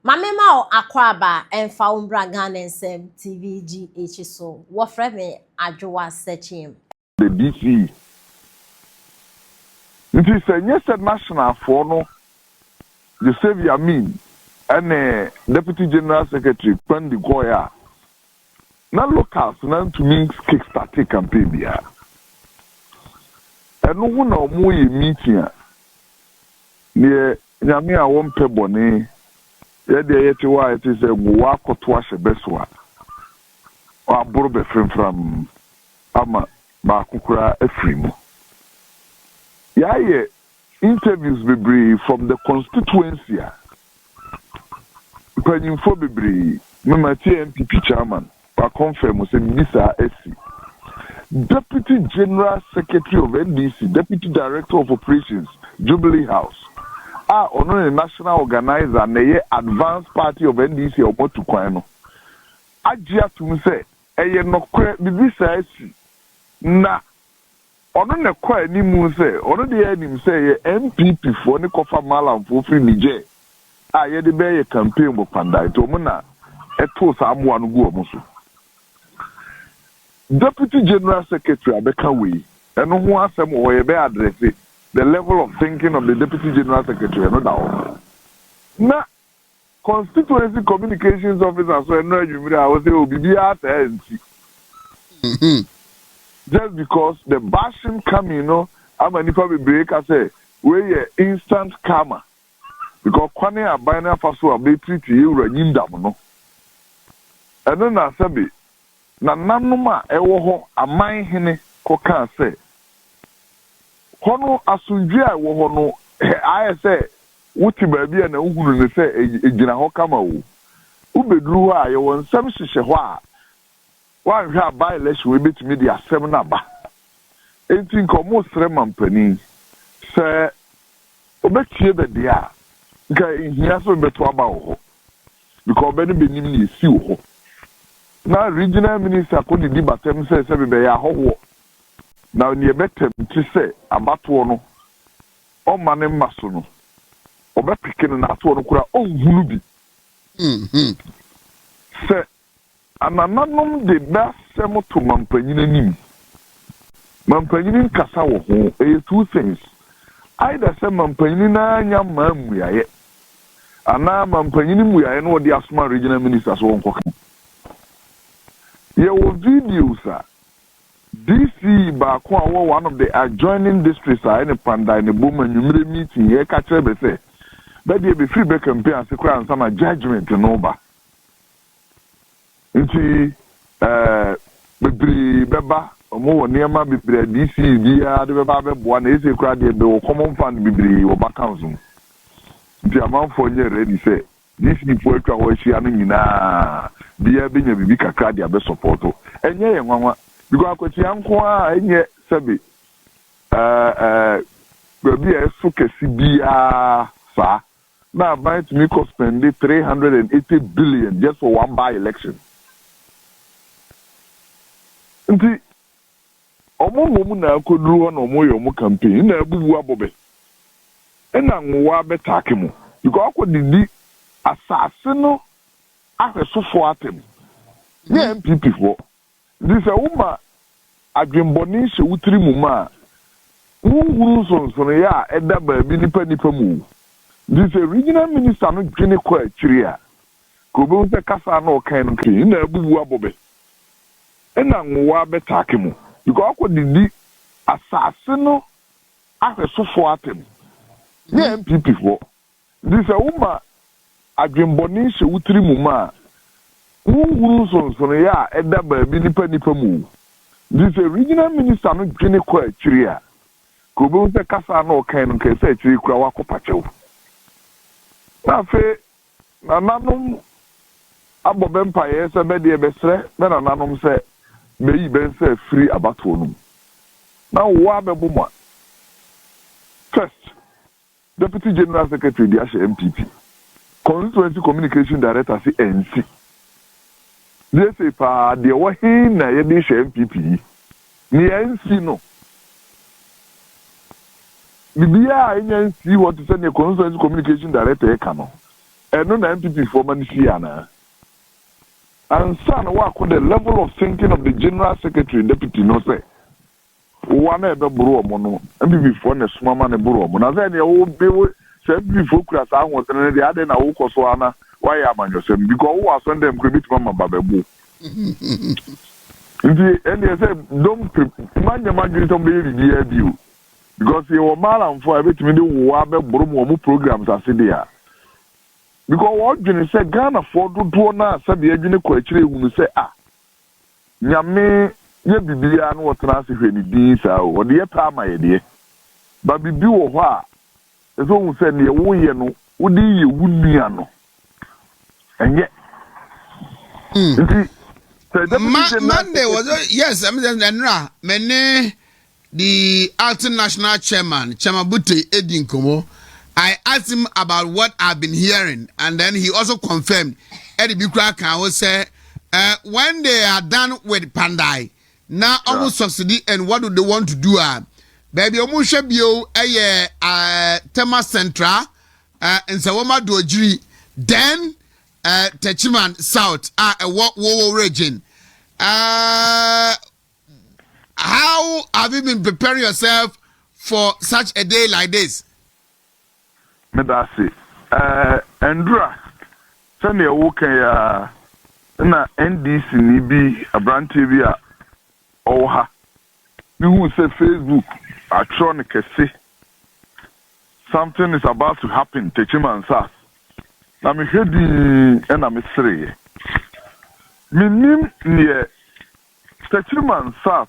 Mamema o akwaba emfa umbra Ghana nsem TVGH so wofre me adwowa searching the DC. It is a yes national for no the savior mean and Deputy General Secretary Kpandia Goya. Now locals now to mean kickstart campaign bia. And no one or more meeting near Yamia won't pay bonnet. Yet it is a walk or twice a best one. Or Borbe from Ama Bakukura Efrimo. Yeah, interviews be brief from the constituency. When you for be brief, Mama TMPP chairman, I confirm was a Mr. SC. Deputy General Secretary of NDC, Deputy Director of Operations, Jubilee House. On a national organizer and a advanced party of NDC or Motukwano. Ajia to say, no quite the na ono ne kwa ni mu se ono de anim se MPP for ne kofa malam for free nije a ye de be campaign bo panda to mo na eto sa amoa no gu omo so Deputy General Secretary abeka we eno ho asem wo ye be address the level of thinking of the Deputy General Secretary no da na constituency communications officer so eno adwumire a wo se obibi ata enti just because the bashing coming, I'm a nipa break. I say we instant karma because kwane abana faso abetri ti you ranyim dam no. Eno na sabi na nanoma ewo ho aman hene koka say hono asunjue a ewo ho no aye say wuti baabi na uhuru ne say ejina ho kama wo. Ubeduru ho a ye won nsam hihye ho a one have by election we beat media 7 number. 18 almost 3 mampani. Say, Obetie the dia. Here so beto about because Benny Benim is you. Now, regional minister put the debatem says every day. Now, near better to say about one. Oh, man, Masuno. Obe picking and at one. Oh, Hulubi. Say, and ananum de best semo to mampanyini. Mampanyini kasa wo ho two things. Either say mampanyini na nya mamuyaye. Ana mampanyini muyaye no de asoma regional ministers won koka. Ye wo videos DC ba ko awo one of the adjoining districts in Kpandia in the Boma numere meeting ye ka kire be say be dey be free be campaign asekura ansa na judgment no ba. Nti bibiri beba omo wo niema bibiri DC bia de beba beboa na ese kura de be wo common fund bibiri wo bakanzo nti amanfo nye ready say DC for atwa wo hia no nyina bia benya bibi kakra de abe support enye ye nwanwa because akwati anko a enye sebe baby esu kesi bia fa na buy to me cost spend 380 billion just for one by election. Nti omo na akoduru na omo yo mo campaign na abubu abobe ena nwa betake mu because akodidi asase no ahwesofo atem ye MPP fo this a woman adwemboni hye wutiri mu ma wunguru sonson ya eda ba bi nipa mu this a regional minister no dwene kwa akiri a ko be unse kasa na o kan no kin na abubu abobe ena nwa betake mu because akodidi asase no ahwesofo atem ye MPP fo this a woman adwemboni hye wutiri mu ma wunguru sonson ya eda ba bi nipa mu this a regional minister no dwene kwa akiri a ko be unse kasa na o kan no kin se akiri kura wakopachew na fe na nanom abobe mpaye se be de besre be na nanom se meyi ben se free abato no na wo abebo mo first Deputy General Secretary di ashe MPP Constituency Communication Director si NC they say pa de wo hin na ye di ashe MPP ni NC no bibia NC what to say the Constituency Communication Director e ka no no na MPP for man siana. And son work with the level of thinking of the general secretary deputy no say. One ever bro mono MPP for na smama ne bro mono. Na say o be say MPP for kura sa ho tene de ade na wo koso ana why am anyosem because who are send them credit mama babebu. And they say don't man imagine to be review because you man for everything do wa be bro programs as there. Because what you say Ghana for do na say the adwene ko akire hu say nyame ye bibia no wotena se hwe ni din sa o de ye pa ma ye de ba bibi wo ho a eso hu say ne wo ye no wo di ye wunua no enye Monday was yes, I'm many the acting national chairman Chamabute Edin Komo. I asked him about what I've been hearing, and then he also confirmed Eddie Bukra can say when they are done with Pandai, now almost subsidy and what do they want to do? Baby Omusha Bio Tema Centra and Sawama Dojiri, then Techiman South a Wo region. How have you been preparing yourself for such a day like this? Medasi. Andra, Sunday okay na NDC ni bi abrante bi a oha. Ni hu say Facebook atronic say something is about to happen Techiman South. Na me hwedi na me sere. Minim nie Techiman South.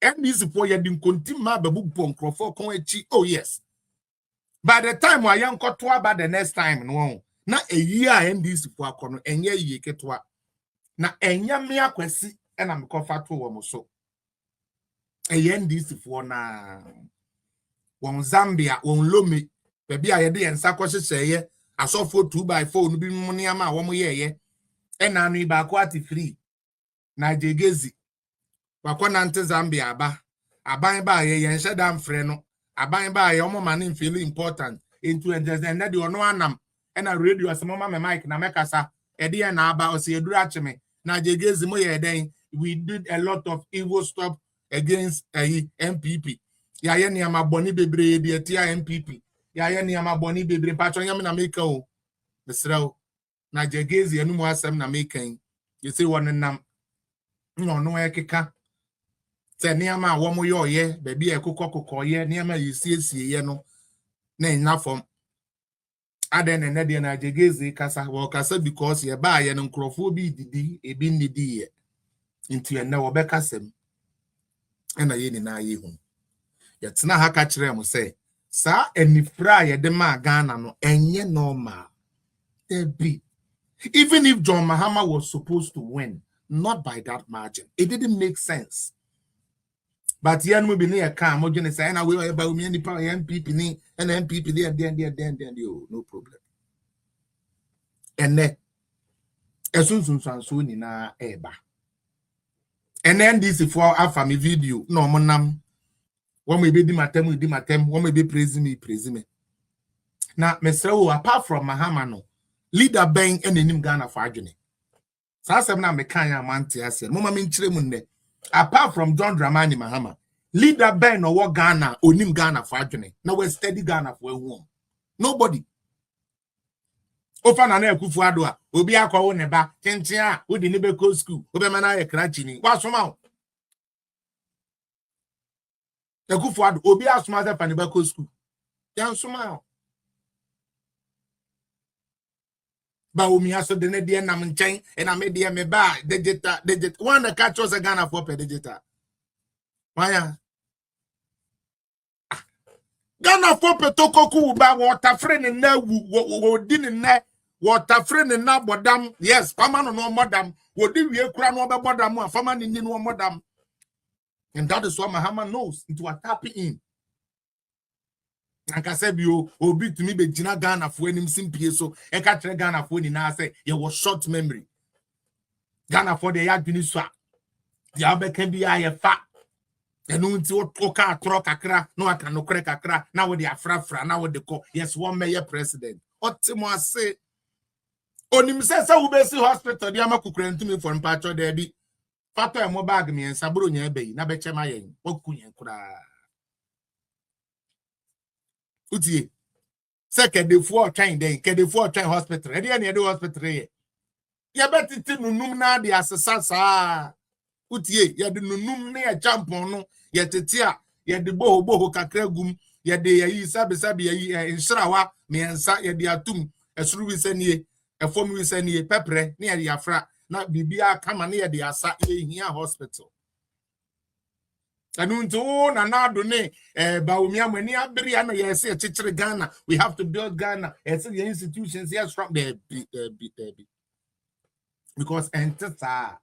NDC for you din kontima babu bonkrofo kon echi. Oh yes. By the time we young kotwa by the next time no na a year NDC for akono enye ye ketwa na enya me akwasi na me kofa to wo so a NDC for na won Zambia won Lome baby a ye de ensa kwhyehyeye asofo 2x4 no bi mu ne ama wo mo ye na anu ba ko ati free na jegezi wakona nte Zambia aban ba ye yenhye dam frɛ no aban ba ye omo man feel important into and na de ono anam na radio asema me mic na mekasa e de na aba o se eduru acheme na jegezi mo ye den we did a lot of evil stuff against MPP ya ye ne amaboni bebre de tia MPP ya ye ne amaboni bebre patro nyam na meka o besrew na jegezi anu mo asem na mekan you say one nam no ekeka se niama a womo yo ye baby ekokoko ye niama yisiesie ye no na enafom aden na de na jegezi kasa wo kasa because ye ba ye no nkrofo bi didi ebi ndidi ye into na wo bekasem na ye ni na ye hu ye tena ha ka kire mo say sa enifra ye de ma Ghana no enye normal be even if John Mahama was supposed to win not by that margin it didn't make sense. But yan will be near calm, or Jenny say, I will about me any power MPP and MPP there, no problem. And then, as soon as soon in a eba. And then this is for our family video, no monam. One may be dimatem, one may be praising me. Now, Mr. Apart from Mahamano, leader bang and in him Ghana for agony. So I said, now, Mekanya Mantias, Mama Minchremunde. Apart from John Dramani Mahama, leader Ben or what Ghana, onim Ghana for Adjune. Now we're steady Ghana for a home. Nobody. Ofana na Kufuadua, Obi Akwa Neba, Kentia, who the Nibeko school, Obemana Krachini. What's from out? The Kufuad, Obi Asmother Panibeko school. Yan Sumao. Ba umi aso de ne de nam nchen and I made the me ba digital one that catch us a Ghana for per digital. Why Ghana for per tokoku ba water friend in na wo din na water friend in na bodam yes fama no modam wo di wie kura no be bodam a fama ni no modam and that is what Mahama knows into a tapping in. Anka se bio obi tumi be gina Ghana fo anim simpie so e ka kire Ghana fo ni na say ye was short memory Ghana fo de ya dwini so a ya be kan bi aye fa enu nti o ka atro kakra no aka no kre kakra na wo de afrafra na wo de ko yes one mayor president otimo ase onim se ubesi hospital dia makukura ntumi for mpacho there bi fato e mo bag mi ensa bro nya ebe na be chema yen wakunye kura utie se kedefo otwan den kedefo otwan hospital e dia na de hospital ye ya betiti nunum na de asesa saa utie ya de nunum na ya champon no ya tete a ya de boho kakra gum ya de yi sabe yi nsrawa me ensa ya de atum esuru wi sanie efom wi sanie pepre na ya de afra na bibia kama na ya de asa ehia hospital anunto na nado ne baumia mani abiri ya no yesi chichire Ghana we have to build Ghana the institutions here from the because entita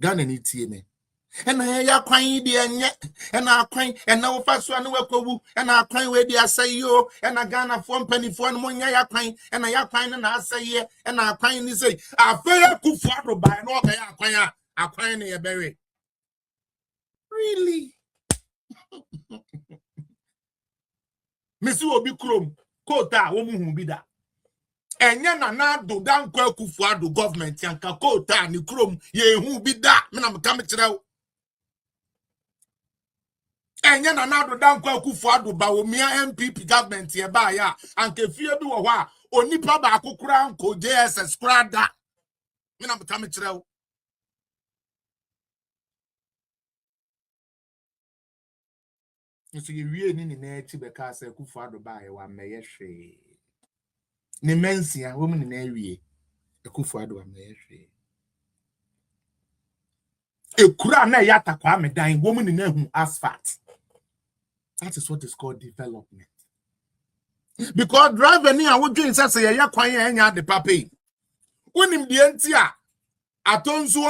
Ghana ni tie me ena ya kwan di enye ena kwan ena wo faso anu wakwu ena kwan we di asayo ena Ghana fo mpanifo no nya ya kwan ena ya kwan na asaye ena kwan ni sei afere kufu ado bai no be ya kwan a kwan ne ye bere really Mesi obi krom kota wo mu hu bi da enye na do dan kwa kufu ado government yanka kota ni krom ye hu bi da me na meka me kirew enye na do dan kwa kufu ado ba wo mia MPP government ye ba ya anka fie bi wo ho a onipa ba akokura nko JSS kura da me na meka me kirew nso ye wie ni na echi be ka se kufu ado ba ye wa meye hwe ni mensia wo mu ni na wie kufu ado wa meye hwe ekura na ya takwa me dan wo mu ni na hu asphalt. That is what is called development. Because driver ni a wo dwen say ya kwan ya nya de pape. Wonim de ntia atonso